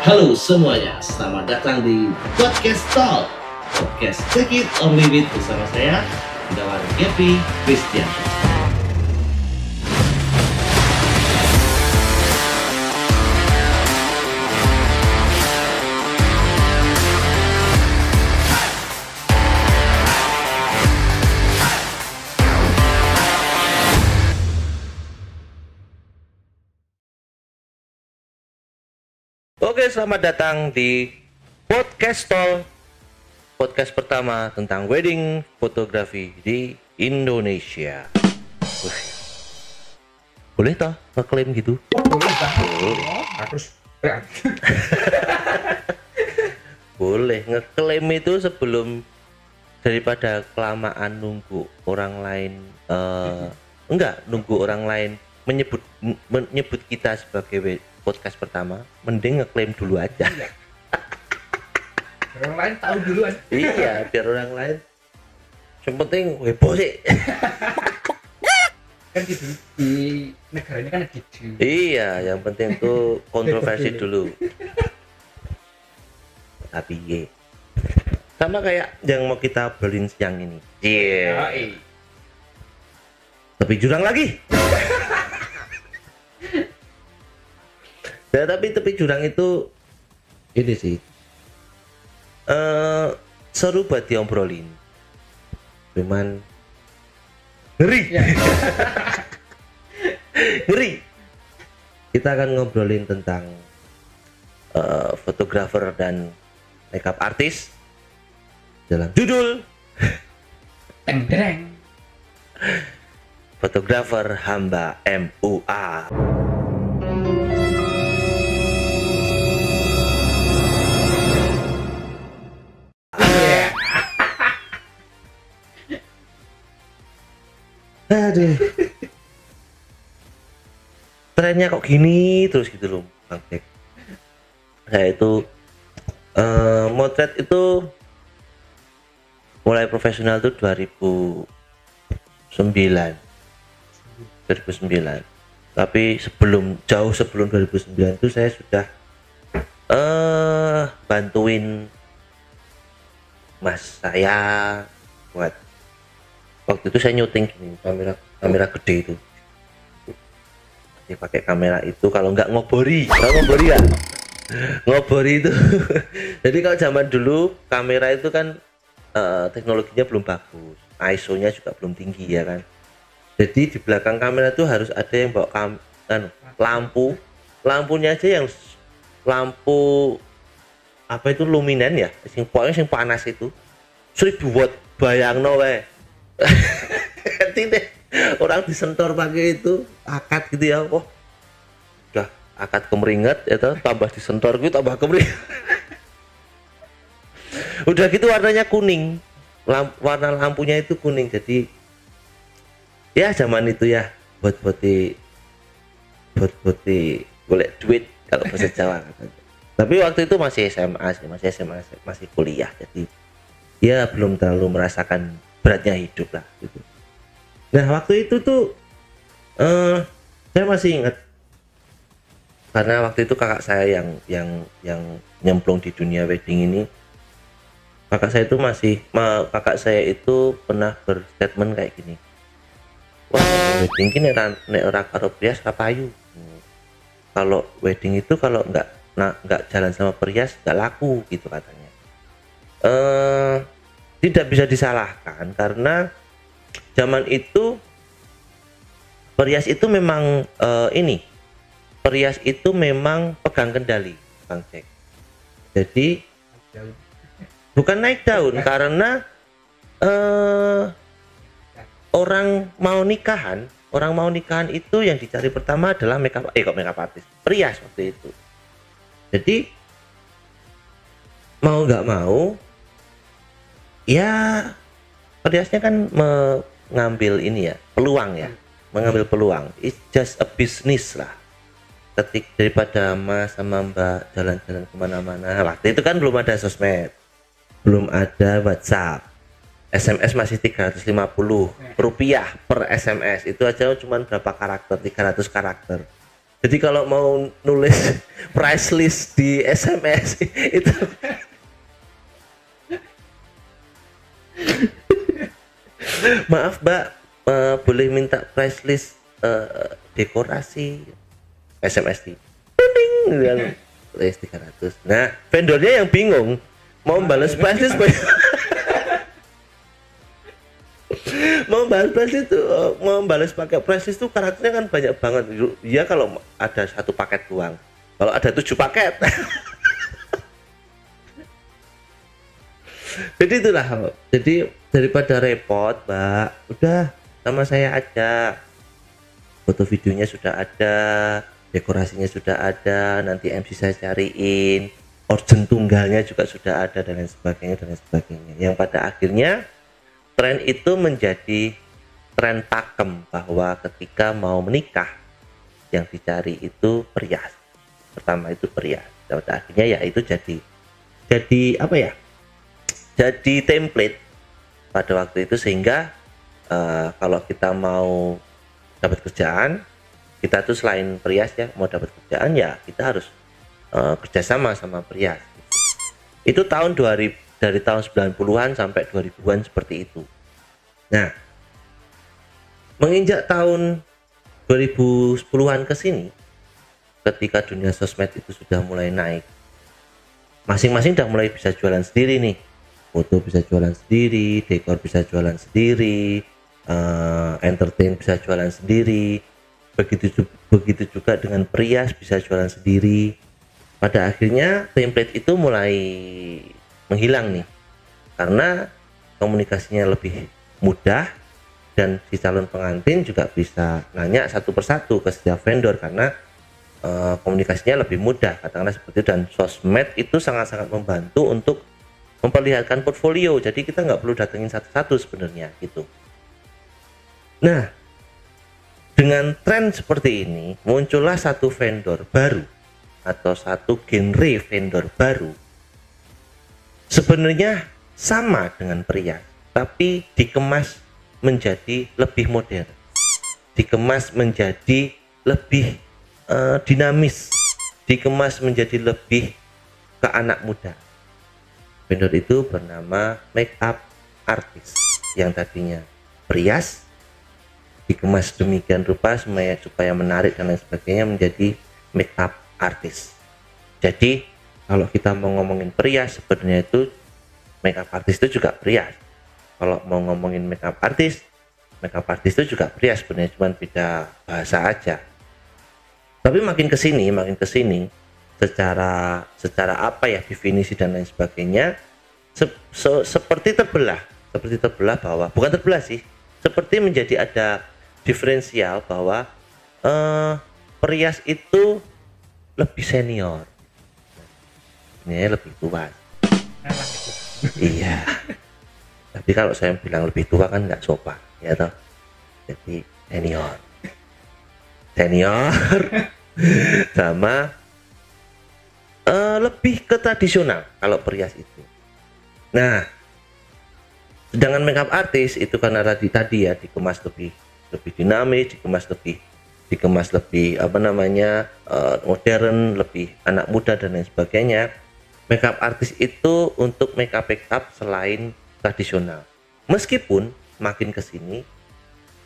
Halo semuanya, selamat datang di Podcast Talk, podcast Take It or Leave It bersama saya, Gunawan Gepi Christian. Oke, selamat datang di Podcast Talk, podcast pertama tentang wedding fotografi di Indonesia. Boleh toh ngeklaim gitu? Boleh tak? Harus berat. Boleh ngeklaim itu sebelum daripada kelamaan nunggu orang lain nunggu orang lain menyebut kita sebagai podcast pertama, mending ngeklaim dulu aja. Orang lain tahu duluan. Iya, biar orang lain yang penting heboh sih. Kan gitu di negara ini kan gitu. Iya, yang penting tuh kontroversi dulu. Tapi ye, sama kayak yang mau kita obrolin siang ini. Iya. Tapi jurang lagi. Ya, tapi tepi jurang itu ini sih seru buat diobrolin, cuman ngeri. Ya. Ngeri. Kita akan ngobrolin tentang fotografer dan makeup artis dalam judul Teng-teng. fotografer hamba MUA. Aduh. Trennya kok gini terus gitu loh, Bang Jack. Saya itu motret itu mulai profesional tuh 2009. Tapi jauh sebelum 2009 itu saya sudah bantuin mas saya buat, waktu itu saya nyuting gini, kamera gede itu. Dia pakai kamera itu, kalau nggak ngobori ya. Ngobori itu. Jadi kalau zaman dulu kamera itu kan teknologinya belum bagus, ISO-nya juga belum tinggi ya kan. Jadi di belakang kamera itu harus ada yang bawa lampunya aja yang lampu apa itu luminen ya, pokoknya yang panas itu 1000 watt, bayangno we. Tidak, orang disentor pakai itu akad gitu ya, udah akad kemeringat itu tambah disentor gitu tambah kemeringat. Udah gitu warnanya kuning, warna lampunya itu kuning. Jadi ya zaman itu ya buat boleh duit kalau bahasa Jawa. Tapi waktu itu masih SMA sih, masih kuliah, jadi ya belum terlalu merasakan beratnya hidup lah gitu. Nah waktu itu tuh saya masih ingat karena waktu itu kakak saya yang nyemplung di dunia wedding ini. Kakak saya itu pernah berstatement kayak gini, wah wedding ini nek ora karo prias kapayu. Kalau wedding itu kalau nggak jalan sama perias nggak laku gitu katanya. Tidak bisa disalahkan karena zaman itu perias itu memang perias itu memang pegang kendali, Bang Jack. Jadi bukan naik daun karena orang mau nikahan itu yang dicari pertama adalah makeup artist, perias waktu itu. Jadi mau nggak mau ya periasnya kan mengambil peluang. It's just a business lah. Daripada mas sama mbak jalan-jalan kemana-mana, waktu itu kan belum ada sosmed, belum ada WhatsApp, SMS masih 350 rupiah per SMS, itu aja cuma berapa karakter, 300 karakter. Jadi kalau mau nulis price list di SMS itu maaf Mbak, boleh minta price list dekorasi SMS di dengan list 300. Nah, vendornya yang bingung mau balas price list mau balas pakai price list itu karakternya kan banyak banget. Ya kalau ada satu paket doang. Kalau ada 7 paket. Jadi itulah. Jadi daripada repot, Mbak, udah sama saya aja. Foto videonya sudah ada, dekorasinya sudah ada, nanti MC saya cariin, organ tunggalnya juga sudah ada dan lain sebagainya. Yang pada akhirnya tren itu menjadi tren pakem bahwa ketika mau menikah yang dicari itu perias. Pertama itu perias. Dan pada akhirnya ya itu jadi apa ya? Jadi template pada waktu itu sehingga kalau kita mau dapat kerjaan, kita tuh selain perias ya, mau dapat kerjaan ya kita harus kerjasama sama perias. Itu tahun 2000, dari tahun 90-an sampai 2000-an seperti itu. Nah, menginjak tahun 2010-an ke sini, ketika dunia sosmed itu sudah mulai naik, masing-masing udah mulai bisa jualan sendiri nih. Foto bisa jualan sendiri, dekor bisa jualan sendiri, entertain bisa jualan sendiri, begitu juga dengan perias bisa jualan sendiri. Pada akhirnya template itu mulai menghilang nih, karena komunikasinya lebih mudah dan si calon pengantin juga bisa nanya satu persatu ke setiap vendor karena komunikasinya lebih mudah, katakanlah seperti itu. Dan sosmed itu sangat-sangat membantu untuk memperlihatkan portfolio, jadi kita nggak perlu datengin satu-satu sebenarnya gitu. Nah, dengan tren seperti ini muncullah satu vendor baru atau satu genre vendor baru, sebenarnya sama dengan perias tapi dikemas menjadi lebih modern, dikemas menjadi lebih dinamis, dikemas menjadi lebih ke anak muda. Vendor itu bernama makeup artist, yang tadinya perias dikemas demikian rupa supaya menarik dan lain sebagainya menjadi makeup artist. Jadi kalau kita mau ngomongin perias, sebenarnya itu makeup artist itu juga perias. Kalau mau ngomongin makeup artist itu juga perias, sebenarnya cuma beda bahasa aja. Tapi makin kesini secara apa ya definisi dan lain sebagainya seperti terbelah bahwa bukan terbelah sih, seperti menjadi ada diferensial bahwa perias itu lebih senior, ini lebih tua. Iya, tapi kalau saya bilang lebih tua kan nggak sopan ya toh. Jadi senior sama lebih ke tradisional kalau perias itu. Nah, sedangkan makeup artist itu karena tadi ya dikemas lebih dinamis, dikemas lebih modern, lebih anak muda dan lain sebagainya. Makeup artist itu untuk makeup selain tradisional. Meskipun makin kesini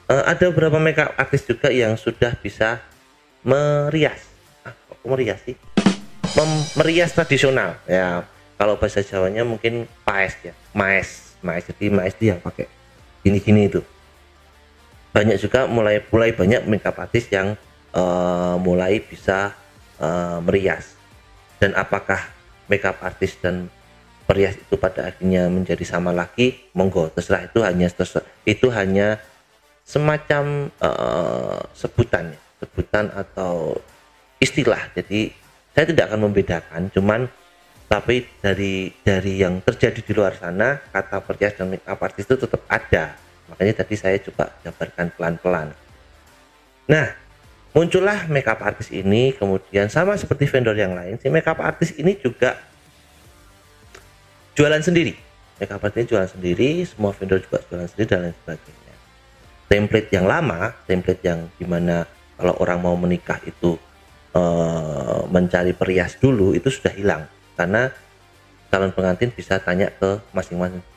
ada beberapa makeup artist juga yang sudah bisa merias. Merias sih? Merias tradisional ya. Kalau bahasa Jawanya mungkin maes. Jadi maes itu yang pakai gini-gini itu. Banyak juga mulai banyak makeup artist yang mulai bisa merias. Dan apakah makeup artist dan perias itu pada akhirnya menjadi sama lagi? Monggo, terserah. Itu hanya semacam sebutan atau istilah. Jadi saya tidak akan membedakan, tapi dari yang terjadi di luar sana, kata perias dan makeup artist itu tetap ada. Makanya tadi saya coba gambarkan pelan-pelan. Nah, muncullah makeup artist ini, kemudian sama seperti vendor yang lain, si makeup artist ini juga jualan sendiri. Makeup artist ini jualan sendiri, semua vendor juga jualan sendiri dan lain sebagainya. Template yang lama, template yang dimana kalau orang mau menikah itu mencari perias dulu itu sudah hilang, karena calon pengantin bisa tanya ke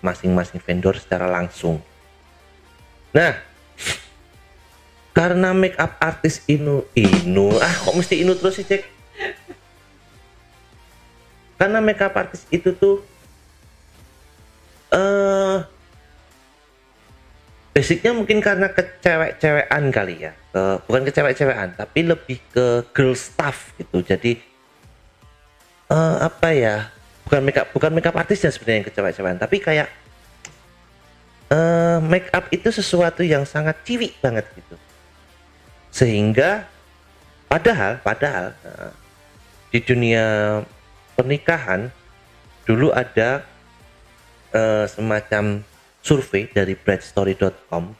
masing-masing vendor secara langsung. Nah, karena make up artis Inu kok mesti Inu terus sih, Cek? Karena make up artis itu tuh basicnya mungkin karena kecewek-cewekan kali ya, bukan kecewek-cewekan tapi lebih ke girl stuff gitu. Jadi apa ya, bukan makeup artisnya sebenarnya yang kecewek-cewekan, tapi kayak make up itu sesuatu yang sangat ciwi banget gitu. Sehingga padahal di dunia pernikahan dulu ada semacam survei dari Bradstory.com,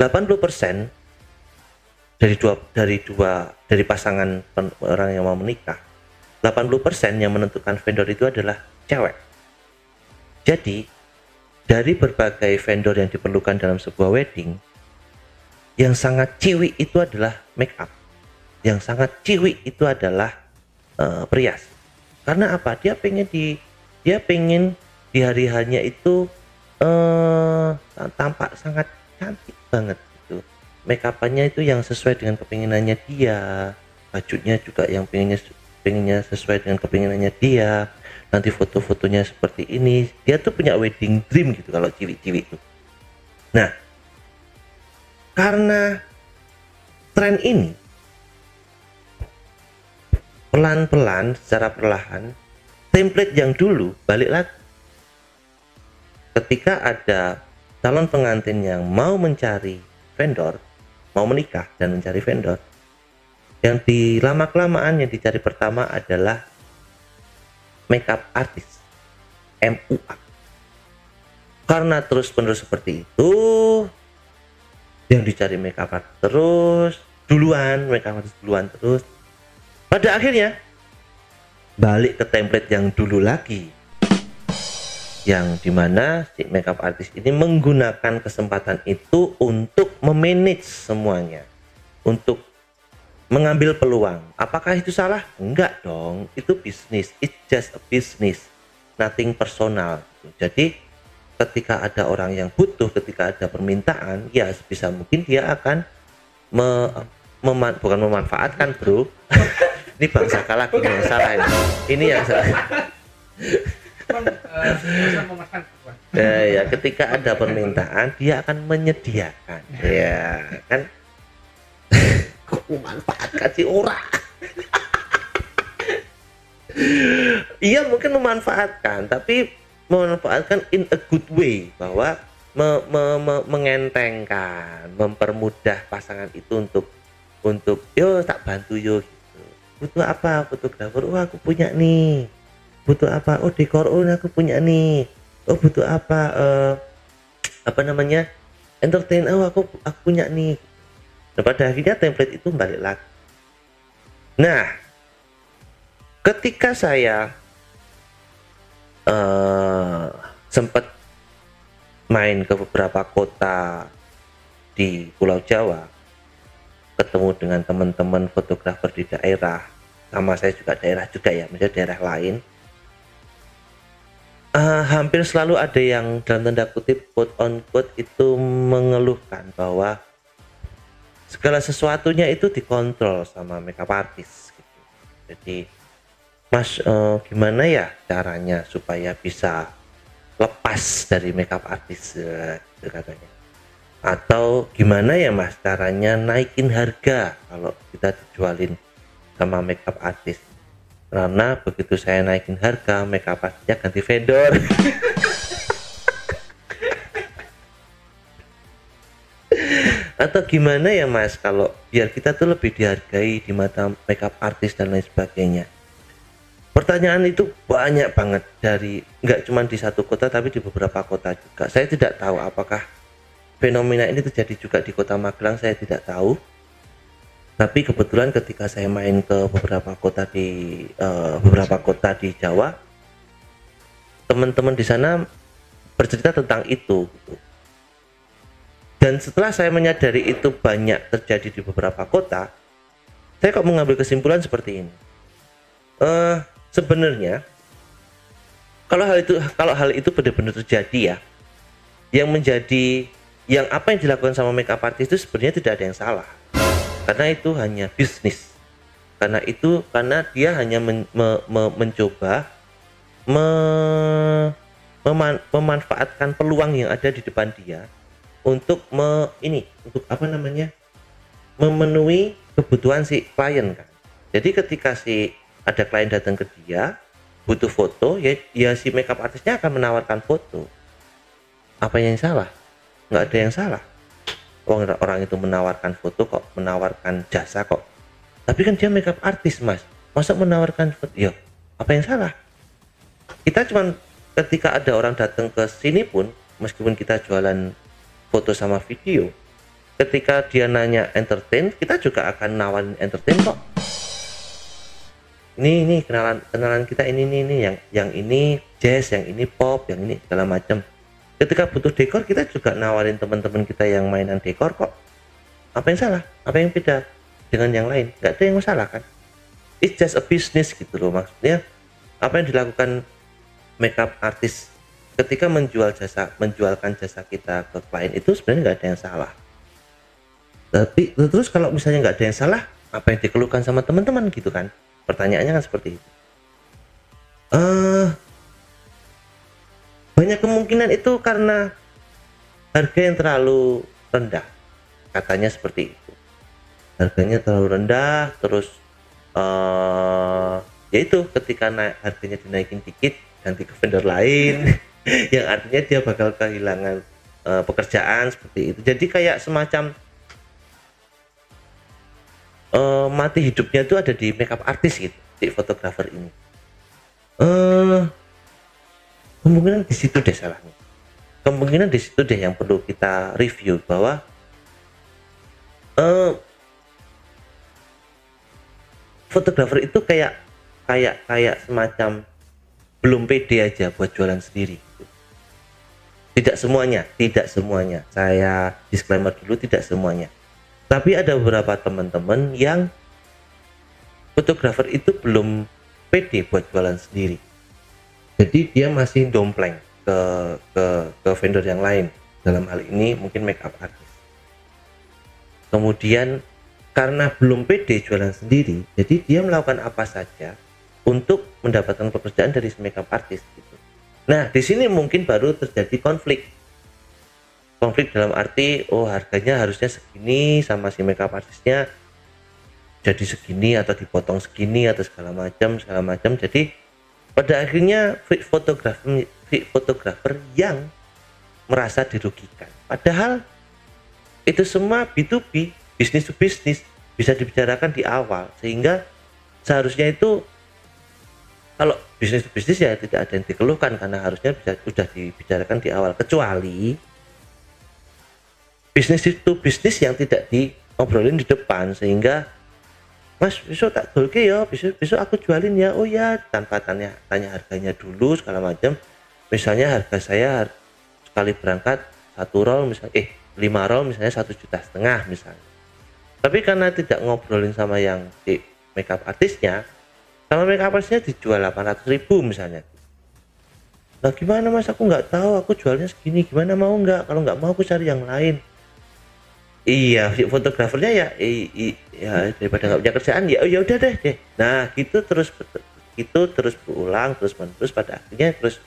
80% dari pasangan orang yang mau menikah, 80% yang menentukan vendor itu adalah cewek. Jadi dari berbagai vendor yang diperlukan dalam sebuah wedding, yang sangat ciwi itu adalah make up, yang sangat ciwi itu adalah perias. Karena apa? Dia pengen di hari hanya itu tampak sangat cantik banget gitu. Make up-nya itu yang sesuai dengan kepinginannya dia, bajunya juga yang pengennya sesuai dengan kepinginannya dia. Nanti foto-fotonya seperti ini, dia tuh punya wedding dream gitu kalau ciwi-ciwi itu. Nah, karena tren ini pelan-pelan, secara perlahan, template yang dulu balik lagi. Ketika ada calon pengantin yang mau mencari vendor, mau menikah dan mencari vendor, yang di lama-kelamaan yang dicari pertama adalah makeup artist, MUA. Karena terus-menerus seperti itu, yang dicari makeup artist terus, makeup artist duluan terus. Pada akhirnya balik ke template yang dulu lagi, yang dimana si makeup artist ini menggunakan kesempatan itu untuk memanage semuanya, untuk mengambil peluang. Apakah itu salah? Enggak dong, itu bisnis, it's just a business, nothing personal. Jadi ketika ada orang yang butuh, ketika ada permintaan, ya sebisa mungkin dia akan bukan memanfaatkan, bro. Ini bangsa kalah ini yang salah ini yang salah. Ya, ketika ada permintaan dia akan menyediakan, ya kan. Kok memanfaatkan si orang? Iya mungkin memanfaatkan, tapi memanfaatkan in a good way, bahwa mengentengkan, mempermudah pasangan itu untuk yo tak bantu yo gitu. Butuh apa fotografer? Oh aku punya nih. Butuh apa? Oh dekor, oh aku punya nih. Oh butuh apa? Entertain, oh aku punya nih. Nah, pada akhirnya template itu balik lagi. Nah, ketika saya sempat main ke beberapa kota di Pulau Jawa, ketemu dengan teman-teman fotografer di daerah, sama saya juga daerah juga ya, misalnya daerah lain, hampir selalu ada yang dalam tanda kutip quote on quote itu mengeluhkan bahwa segala sesuatunya itu dikontrol sama makeup artist gitu. Jadi Mas, gimana ya caranya supaya bisa lepas dari makeup artist gitu katanya. Atau gimana ya Mas caranya naikin harga kalau kita dijualin sama makeup artist, karena begitu saya naikin harga makeup artistnya ganti vendor. Atau gimana ya Mas kalau biar kita tuh lebih dihargai di mata makeup artist dan lain sebagainya. Pertanyaan itu banyak banget, dari nggak cuma di satu kota tapi di beberapa kota juga. Saya tidak tahu apakah fenomena ini terjadi juga di Kota Magelang, saya tidak tahu. Tapi kebetulan ketika saya main ke beberapa kota di Jawa, teman-teman di sana bercerita tentang itu. Dan setelah saya menyadari itu banyak terjadi di beberapa kota, saya kok mengambil kesimpulan seperti ini. Sebenarnya kalau hal itu benar-benar terjadi ya, yang apa yang dilakukan sama makeup artist itu sebenarnya tidak ada yang salah, karena itu hanya bisnis. Karena dia hanya mencoba memanfaatkan peluang yang ada di depan dia untuk memenuhi kebutuhan si klien kan. Jadi ketika ada klien datang ke dia butuh foto, ya si makeup artisnya akan menawarkan foto. Apa yang salah? Nggak ada yang salah. Orang itu menawarkan foto kok, menawarkan jasa kok. Tapi kan dia makeup artis, Mas. Masa menawarkan foto? Ya, apa yang salah? Kita cuman ketika ada orang datang ke sini pun, meskipun kita jualan foto sama video, ketika dia nanya entertain, kita juga akan nawarin entertain kok. Ini kenalan kita ini yang ini jazz, yang ini pop, yang ini segala macam. Ketika butuh dekor, kita juga nawarin teman-teman kita yang mainan dekor kok. Apa yang salah? Apa yang beda dengan yang lain? Nggak ada yang masalah kan? It's just a business gitu loh, maksudnya. Apa yang dilakukan makeup artist ketika menjualkan jasa kita ke klien itu sebenarnya nggak ada yang salah. Tapi terus kalau misalnya nggak ada yang salah, apa yang dikeluhkan sama teman-teman gitu kan? Pertanyaannya kan seperti itu. Banyak kemungkinan itu karena harga yang terlalu rendah, katanya seperti itu. Harganya terlalu rendah, terus yaitu ketika harganya dinaikin dikit, ganti ke vendor lain, yang artinya dia bakal kehilangan pekerjaan seperti itu. Jadi kayak semacam mati hidupnya itu ada di makeup artist gitu, di fotografer ini. Kemungkinan di situ deh salahnya. Kemungkinan di situ deh yang perlu kita review, bahwa fotografer itu kayak semacam belum pede aja buat jualan sendiri gitu. Tidak semuanya. Saya disclaimer dulu, tidak semuanya. Tapi ada beberapa teman-teman yang fotografer itu belum pede buat jualan sendiri. Jadi dia masih dompleng ke vendor yang lain. Dalam hal ini mungkin makeup artist. Kemudian karena belum pede jualan sendiri, jadi dia melakukan apa saja untuk mendapatkan pekerjaan dari makeup artist gitu. Nah, di sini mungkin baru terjadi konflik. Konflik dalam arti, harganya harusnya segini sama si makeup artistnya jadi segini atau dipotong segini atau segala macam. Jadi pada akhirnya fotografer yang merasa dirugikan. Padahal itu semua B2B, bisnis to bisnis, bisa dibicarakan di awal, sehingga seharusnya itu kalau bisnis to bisnis ya tidak ada yang dikeluhkan, karena harusnya sudah dibicarakan di awal, kecuali bisnis itu bisnis yang tidak diobrolin di depan, sehingga Mas besok tak dolke ya, besok aku jualin ya, oh ya, tanpa tanya harganya dulu segala macam. Misalnya harga saya sekali berangkat 1 roll misalnya 5 roll misalnya 1,5 juta misalnya. Tapi karena tidak ngobrolin sama yang di makeup artisnya, sama makeup artisnya dijual 800.000 misalnya. Nah gimana Mas, aku nggak tahu, aku jualnya segini, gimana, mau nggak? Kalau nggak mau aku cari yang lain. Iya, fotografernya ya daripada nggak punya kerjaan ya udah deh. Nah gitu terus berulang terus menerus, pada akhirnya terus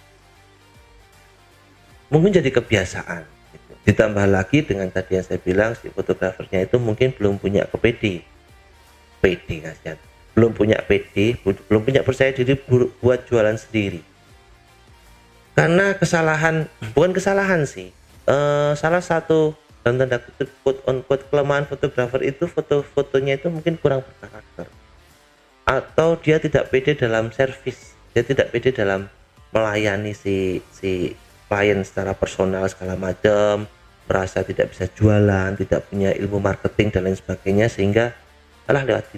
mungkin jadi kebiasaan gitu. Ditambah lagi dengan tadi yang saya bilang, si fotografernya itu mungkin belum punya kasihan, belum punya percaya diri buat jualan sendiri. Karena bukan kesalahan sih, salah satu dalam tanda kutip quote on quote kelemahan fotografer itu fotonya itu mungkin kurang berkarakter, atau dia tidak pede dalam servis, dia tidak pede dalam melayani si klien secara personal segala macam, merasa tidak bisa jualan, tidak punya ilmu marketing dan lain sebagainya, sehingga lewat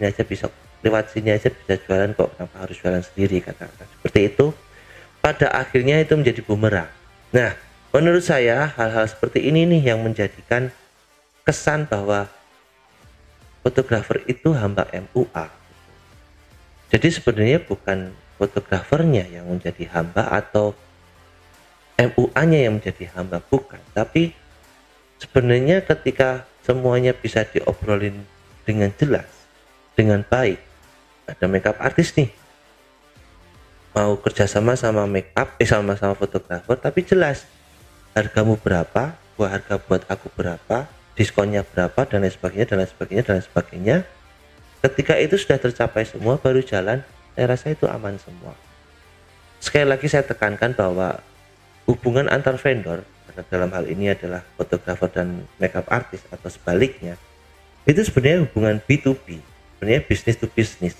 sini aja bisa jualan kok, kenapa harus jualan sendiri, kata-kata seperti itu. Pada akhirnya itu menjadi bumerang. Nah, menurut saya hal-hal seperti ini nih yang menjadikan kesan bahwa fotografer itu hamba MUA. Jadi sebenarnya bukan fotografernya yang menjadi hamba atau MUA-nya yang menjadi hamba, bukan. Tapi sebenarnya ketika semuanya bisa diobrolin dengan jelas, dengan baik, ada makeup artis nih mau kerjasama sama makeup, sama-sama fotografer, tapi jelas hargamu berapa, harga buat aku berapa, diskonnya berapa, dan lain sebagainya, dan lain sebagainya, dan lain sebagainya. Ketika itu sudah tercapai semua, baru jalan, saya rasa itu aman semua. Sekali lagi saya tekankan bahwa hubungan antar vendor, karena dalam hal ini adalah fotografer dan makeup artist atau sebaliknya, itu sebenarnya hubungan B2B, sebenarnya business to business.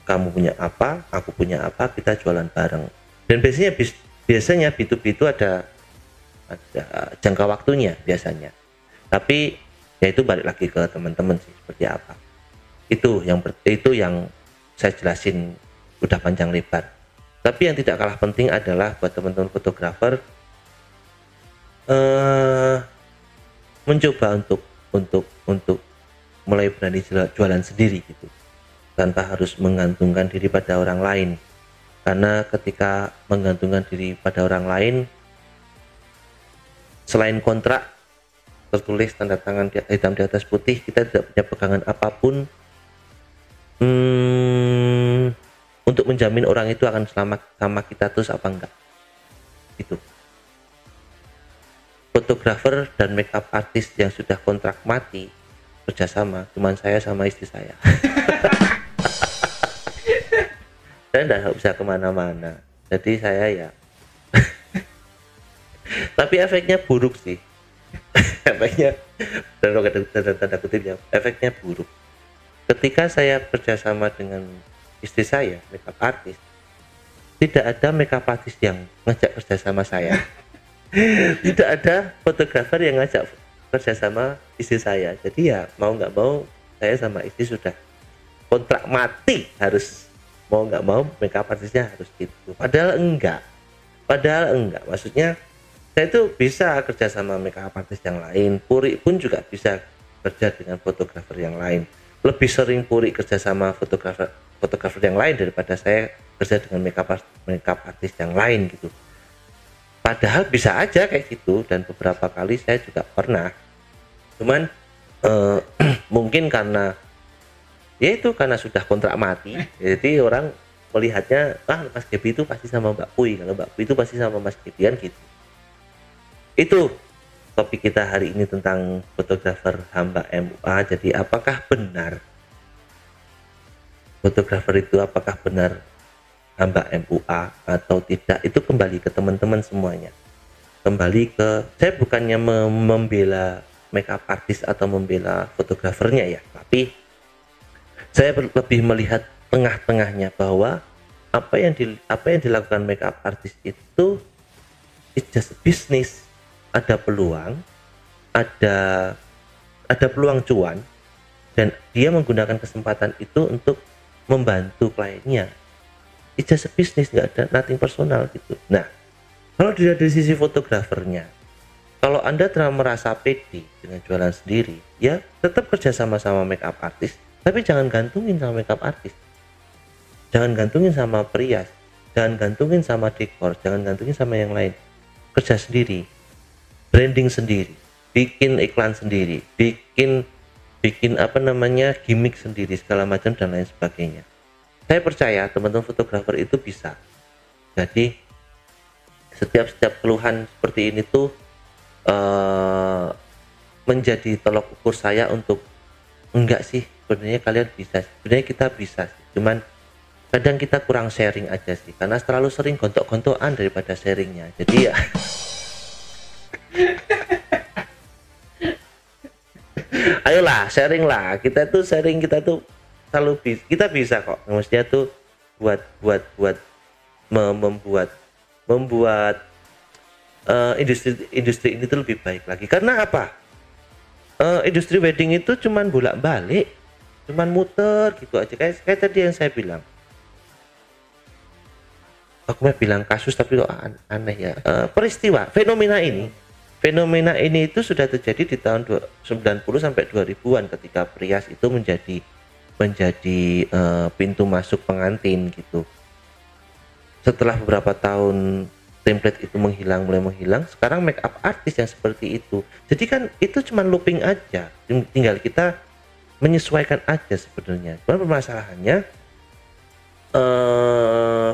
Kamu punya apa, aku punya apa, kita jualan bareng. Dan biasanya B2B itu ada jangka waktunya biasanya. Tapi ya itu balik lagi ke teman-teman sih, seperti apa. Itu yang saya jelasin udah panjang lebar. Tapi yang tidak kalah penting adalah buat teman-teman fotografer mencoba untuk mulai berani jualan sendiri gitu, tanpa harus menggantungkan diri pada orang lain. Karena ketika menggantungkan diri pada orang lain, selain kontrak tertulis tanda tangan hitam di atas putih, kita tidak punya pegangan apapun untuk menjamin orang itu akan selamat sama kita terus apa enggak. Itu fotografer dan makeup artist yang sudah kontrak mati kerjasama cuman saya sama istri saya. Saya tidak bisa kemana-mana, jadi saya ya tapi efeknya buruk sih. Efeknya dan tanda kutipnya, efeknya buruk. Ketika saya kerjasama dengan istri saya, makeup artist, tidak ada makeup artist yang ngajak kerjasama saya. Tidak ada fotografer yang ngajak kerjasama istri saya. Jadi ya mau nggak mau, saya sama istri sudah kontrak mati, harus mau nggak mau makeup artisnya harus gitu. Padahal enggak, maksudnya saya itu bisa kerja sama makeup artist yang lain. Puri pun juga bisa kerja dengan fotografer yang lain. Lebih sering Puri kerja sama fotografer yang lain daripada saya kerja dengan makeup artist yang lain gitu. Padahal bisa aja kayak gitu, dan beberapa kali saya juga pernah. Cuman mungkin karena karena sudah kontrak mati, jadi orang melihatnya Mas Gebi itu pasti sama Mbak Pui, kalau Mbak Pui itu pasti sama Mas Gebian gitu. Itu topik kita hari ini tentang fotografer hamba MUA. Jadi apakah benar fotografer itu hamba MUA atau tidak, itu kembali ke teman-teman semuanya. Kembali ke, saya bukannya membela makeup artist atau membela fotografernya ya, tapi saya lebih melihat tengah-tengahnya bahwa apa yang dilakukan makeup artist itu it's just business. Ada peluang, ada peluang cuan, dan dia menggunakan kesempatan itu untuk membantu kliennya. It's just a business, nggak ada nothing personal gitu. Nah, kalau dilihat dari sisi fotografernya, kalau Anda telah merasa pede dengan jualan sendiri, ya tetap kerja sama makeup artist, tapi jangan gantungin sama makeup artist, jangan gantungin sama perias, jangan gantungin sama dekor, jangan gantungin sama yang lain. Kerja sendiri, branding sendiri, bikin iklan sendiri, bikin gimmick sendiri, segala macam dan lain sebagainya. Saya percaya teman-teman fotografer itu bisa. Jadi setiap keluhan seperti ini tuh menjadi tolok ukur saya untuk enggak sih, sebenarnya kalian bisa, sebenarnya kita bisa sih. Cuman kadang kita kurang sharing aja sih, karena terlalu sering gontok-gontokan daripada sharingnya. Jadi ya ayolah sharing lah, kita tuh selalu kita bisa kok, maksudnya tuh membuat industri ini tuh lebih baik lagi. Karena apa? Industri wedding itu cuman bolak-balik, cuman muter gitu aja, kayak tadi yang saya bilang. Aku mau bilang kasus tapi kok aneh ya, peristiwa fenomena ini fenomena ini itu sudah terjadi di tahun 90 sampai 2000-an ketika Prias itu menjadi pintu masuk pengantin gitu. Setelah beberapa tahun template itu mulai menghilang, sekarang make up artis yang seperti itu. Jadi kan itu cuma looping aja, tinggal kita menyesuaikan aja sebenarnya. Cuman permasalahannya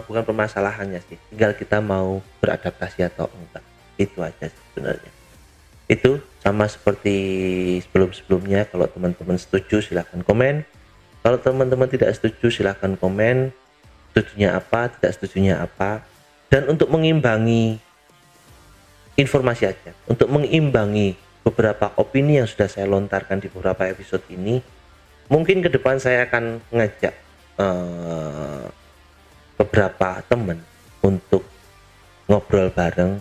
bukan permasalahannya sih, tinggal kita mau beradaptasi atau enggak. Itu aja sebenarnya. Itu sama seperti sebelum-sebelumnya. Kalau teman-teman setuju silahkan komen, kalau teman-teman tidak setuju silahkan komen setujunya apa, tidak setujunya apa. Dan untuk mengimbangi informasi aja, untuk mengimbangi beberapa opini yang sudah saya lontarkan di beberapa episode ini, mungkin ke depan saya akan mengajak beberapa teman untuk ngobrol bareng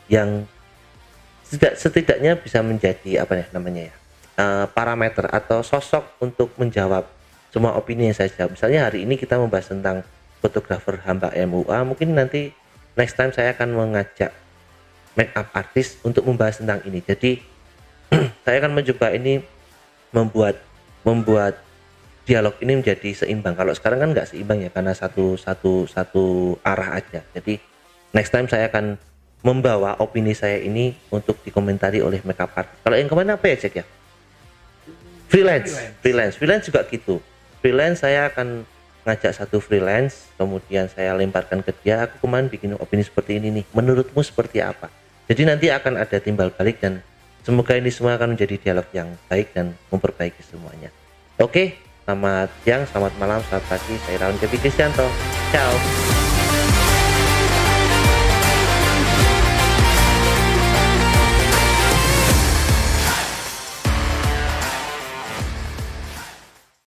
yang setidaknya bisa menjadi apa ya namanya ya, parameter atau sosok untuk menjawab semua opini yang saya jawab. Misalnya hari ini kita membahas tentang fotografer hamba MUA, mungkin nanti next time saya akan mengajak make up artist untuk membahas tentang ini. Jadi saya akan mencoba ini membuat dialog ini menjadi seimbang. Kalau sekarang kan nggak seimbang ya, karena satu arah aja. Jadi next time saya akan membawa opini saya ini untuk dikomentari oleh make up artist. Kalau yang kemana apa ya Jack ya? Freelance juga gitu. Freelance saya akan ngajak satu freelance, kemudian saya lemparkan ke dia, aku kemarin bikin opini seperti ini nih, menurutmu seperti apa? Jadi nanti akan ada timbal balik dan semoga ini semua akan menjadi dialog yang baik dan memperbaiki semuanya. Oke, selamat siang, selamat malam, selamat pagi, saya Raun Kepi Kristianto. Ciao.